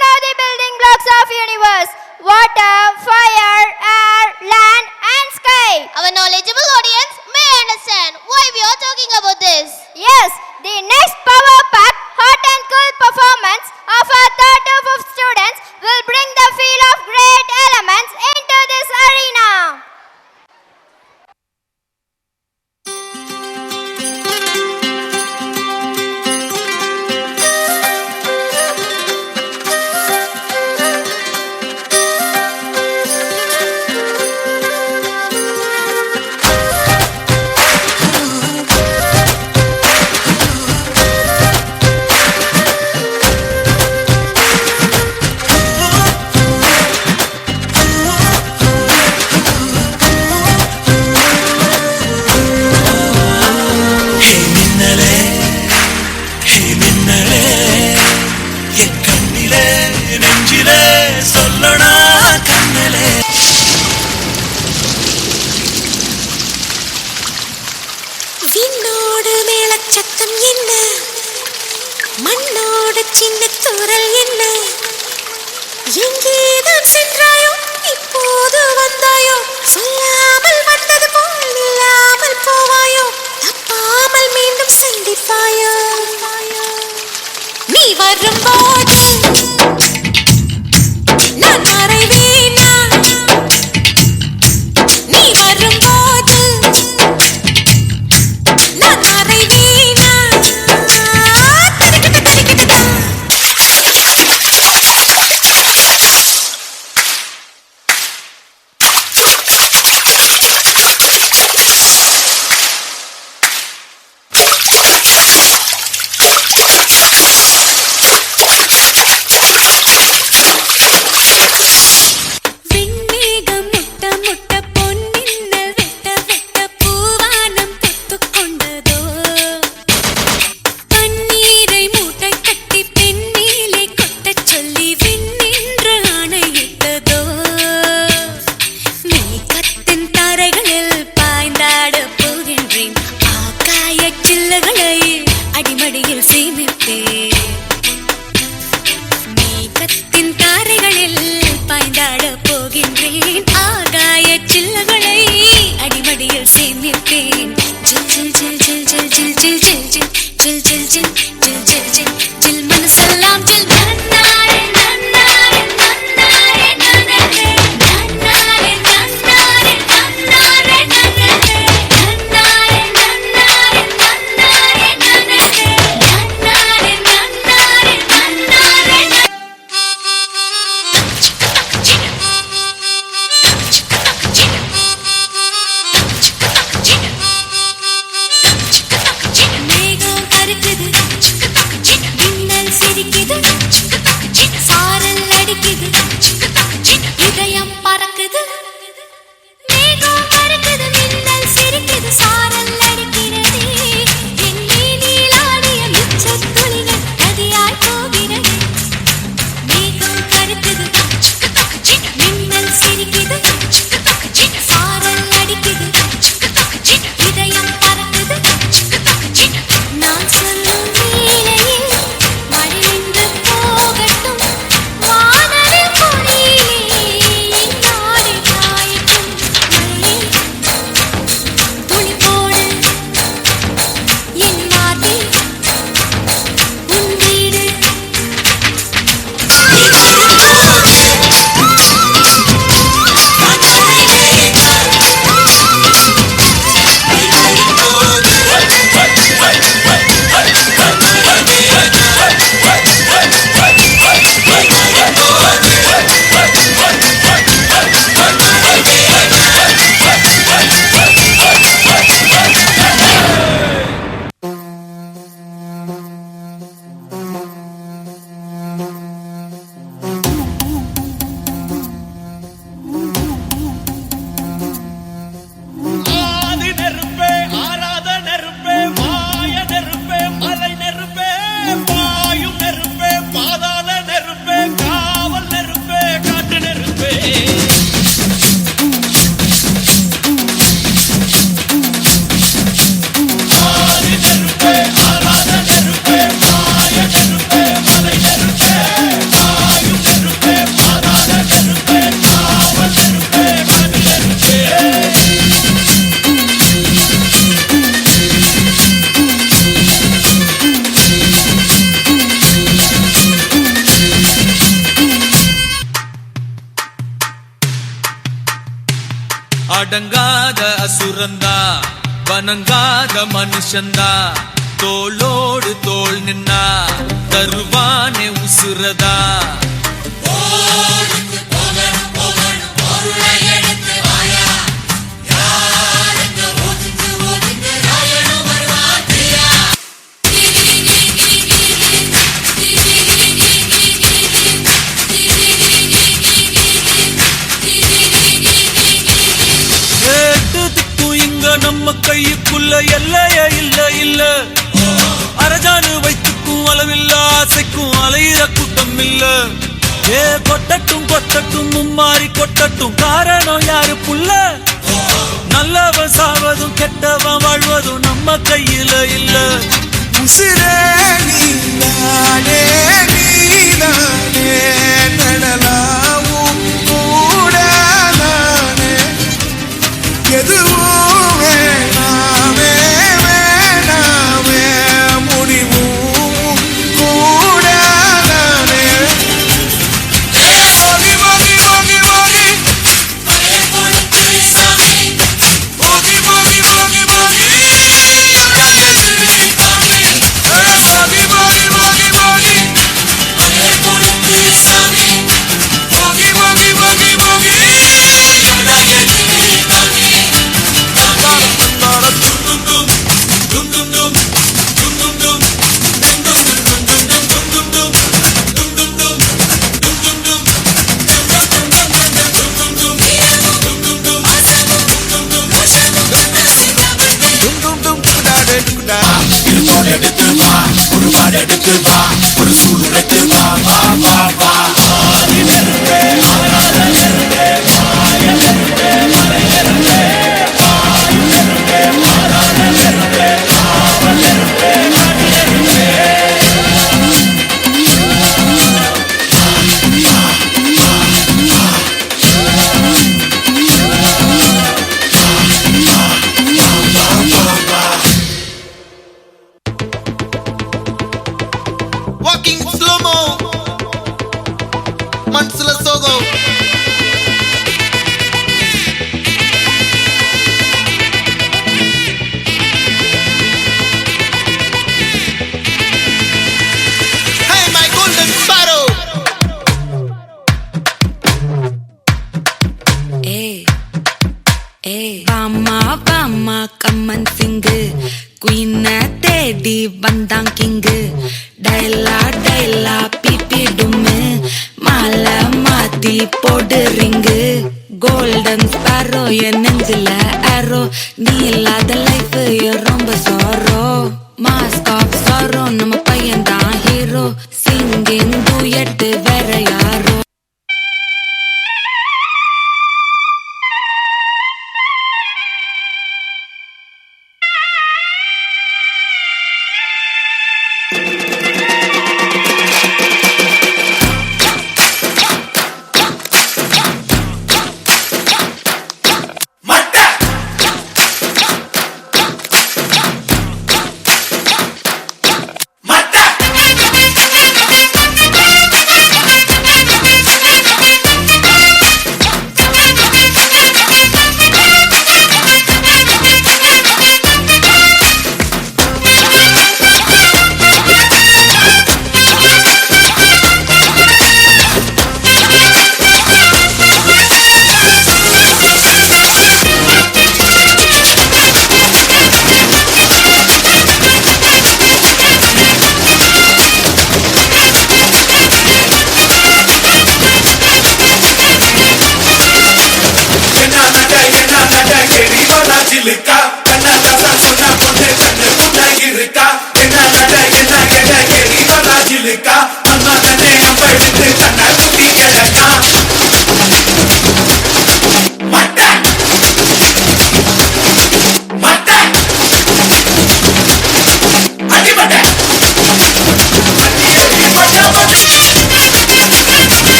know the building blocks of universe: water, fire, air, land, and sky. Our knowledgeable audience may understand why we are talking about this. Yes, the next power-packed hot and cool performance of our third group of students will bring the feel of great elements into this arena. விண்ணோடு மேலச்சத்தம் என்ன, மண்ணோடு சின்ன தூரல் என்ன, எங்கேதான் சென்றாயோ இப்போது வந்தாயோ, சொல்லாமல் வந்தது போல் இல்லாமல் போவாயோ, தப்பாமல் மீண்டும் சந்திப்பாயோ. நீ வரும்போது நான் மறைவேனா, நீ வரும்போது நான் மறைவேனா. அடங்காத அசுரந்தா வணங்காத மனுஷந்தா தோளோடு தோள் நின்னா தருவானே உசுரதா நம்ம கைக்குள்ள எல்லையே இல்ல இல்ல அரஜானு வைத்துக்கும் அளவில்ல ஆசைக்கும் அலையிற கூட்டம் இல்ல ஏ கொட்டட்டும் கொட்டட்டும் மும்மாறி கொட்டட்டும் காரணம் யாரு புள்ள நல்லவன் சாவதும் கெட்டவன் வாழ்வதும் நம்ம கையில இல்ல உசிரே நீதானே நீதானே நடலாவும் கூட நானே எதுவும் வேணாமே வேணாமே முடிவும் கூட நானே போகி போகி போகி போகி போகி போகி போகி போகி எடுத்து வா ஒரு பாடு எடுத்து வா ஒரு சூடு எடுத்து வா வா வா வா Walking slow-mo Mansula Sogo Hey my golden sparrow வாமா வாமா கம்மன் சிங்கு குயின தேடி வந்தான் கிங்கு டைலா டைலா பிபி டும்மு மாலை மாத்தி போடு ரிங்கு கோல்டன் ஸ்பாரோ என் நெஞ்சில ஆரோ நீ இல்லாத லைஃப் ரொம்ப சோரோ மாஸ்க் ஆஃப் சோரோ நம்ம பையன் தான் ஹீரோ சிங்கிங் டூயட் வேற யாரோ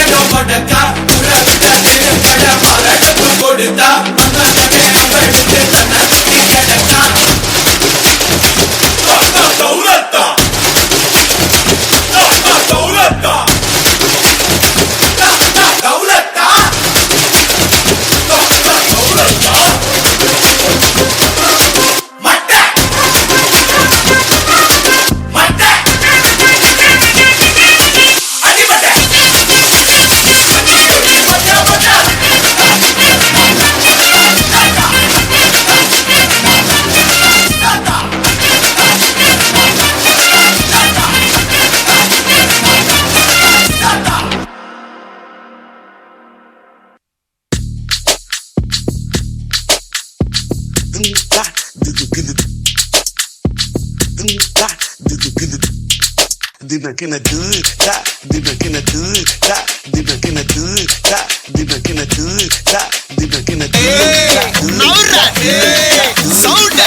Madaka, கொடுத்தா மங்காத்தே அவளுக்கு தன்னை சுத்தி கிடக்கா தௌலத்தா தௌலத்தா தௌலத்தா தௌலத்தா மட்டை மட்டை அடிமட்டை Dinakina do da, dinakina do da, dinakina do da, dinakina do da, dinakina do da. Naura, sound,